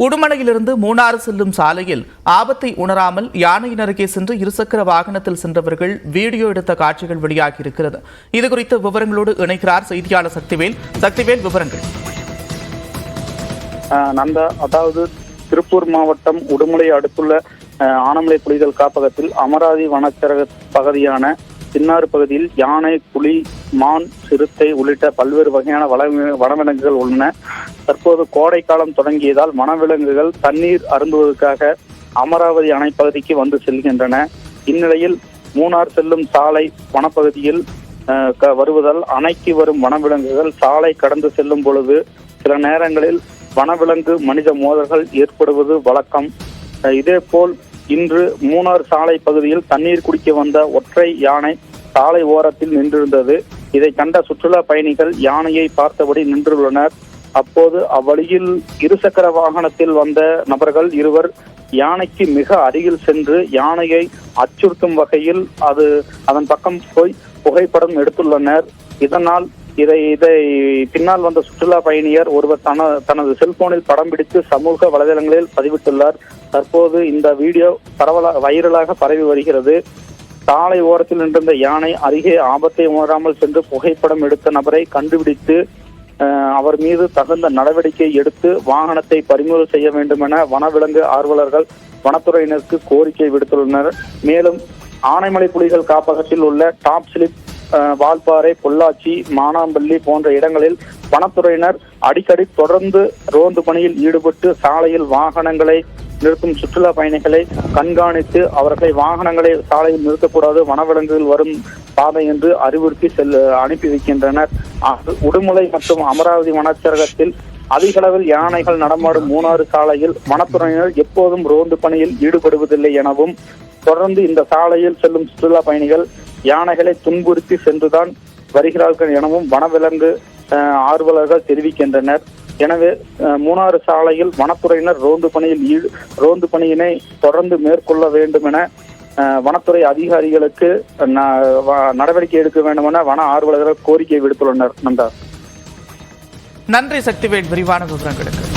உடுமலையிலிருந்து மூணாறு செல்லும் சாலையில் ஆபத்தை உணராமல் யானையின் அருகே சென்று இருசக்கர வாகனத்தில் சென்றவர்கள் வீடியோ எடுத்த காட்சிகள் வெளியாகியிருக்கிறது. இதுகுறித்த விவரங்களோடு இணைக்கிறார் செய்தியாளர் சக்திவேல். சக்திவேல், விவரங்கள். நந்தா, அதாவது திருப்பூர் மாவட்டம் உடுமலை அடுத்துள்ள ஆனமலை புலிகள் காப்பகத்தில் அமராவதி வனச்சரக பகுதியான சின்னாறு பகுதியில் யானை, புலி, மான், சிறுத்தை உள்ளிட்ட பல்வேறு வகையான வனவிலங்குகள் உள்ளன. தற்போது கோடை காலம் தொடங்கியதால் வனவிலங்குகள் தண்ணீர் அருந்துவதற்காக அமராவதி அணை பகுதிக்கு வந்து செல்கின்றன. இந்நிலையில் மூணார் செல்லும் சாலை வனப்பகுதியில் வருவதால் அணைக்கு வரும் வனவிலங்குகள் சாலை கடந்து செல்லும் பொழுது சில நேரங்களில் வனவிலங்கு மனித மோதல்கள் ஏற்படுவது வழக்கம். இதேபோல் இன்று மூணார் சாலை பகுதியில் தண்ணீர் குடிக்க வந்த ஒற்றை யானை சாலை ஓரத்தில் நின்றிருந்தது. இதை கண்ட சுற்றுலா பயணிகள் யானையை பார்த்தபடி நின்றுள்ளனர். அப்போது அவ்வழியில் இருசக்கர வாகனத்தில் வந்த நபர்கள் இருவர் யானைக்கு மிக அருகில் சென்று யானையை அச்சுறுத்தும் வகையில் அதன் பக்கம் போய் புகைப்படம் எடுத்துள்ளனர். இதனால் இதை பின்னால் வந்த சுற்றுலா பயணியர் ஒருவர் தனது செல்போனில் படம் பிடித்து சமூக வலைதளங்களில் பதிவிட்டுள்ளார். தற்போது இந்த வீடியோ வைரலாக பரவி வருகிறது. சாலை ஓரத்தில் நின்றிருந்த யானை அருகே ஆபத்தை உணராமல் சென்று புகைப்படம் எடுத்த நபரை கண்டுபிடித்து அவர் மீது தகுந்த நடவடிக்கை எடுத்து வாகனத்தை பறிமுதல் செய்ய வேண்டும் என வனவிலங்கு ஆர்வலர்கள் வனத்துறையினருக்கு கோரிக்கை விடுத்துள்ளனர். மேலும் ஆனைமலை புலிகள் காப்பகத்தில் உள்ள டாப் ஸ்லிப், வால்பாறை, பொள்ளாச்சி, மானாம்பள்ளி போன்ற இடங்களில் வனத்துறையினர் அடிக்கடி தொடர்ந்து ரோந்து பணியில் ஈடுபட்டு சாலையில் வாகனங்களை நிறுத்தும் சுற்றுலா பயணிகளை கண்காணித்து அவர்களை வாகனங்களை சாலையில் நிறுத்தக்கூடாது, வனவிலங்குகள் வரும் பாதை என்று அறிவுறுத்தி அனுப்பி வைக்கின்றனர். உடுமலை மற்றும் அமராவதி வனச்சரகத்தில் அதிக அளவில் யானைகள் நடமாடும் மூணாறு சாலையில் வனத்துறையினர் எப்போதும் ரோந்து பணியில் ஈடுபடுவதில்லை எனவும், தொடர்ந்து இந்த சாலையில் செல்லும் சுற்றுலா பயணிகள் யானைகளை துன்புறுத்தி சென்றுதான் வருகிறார்கள் எனவும் வனவிலங்கு ஆர்வலர்கள் தெரிவிக்கின்றனர். எனவே மூணாறு சாலையில் வனத்துறையினர் ரோந்து பணியினை தொடர்ந்து மேற்கொள்ள வேண்டும் என வனத்துறை அதிகாரிகளுக்கு நடவடிக்கை எடுக்க வேண்டும் என வன ஆர்வலர்கள் கோரிக்கை விடுத்துள்ளனர். நன்றி சக்திவேல், விரிவான விவரங்களுக்கு.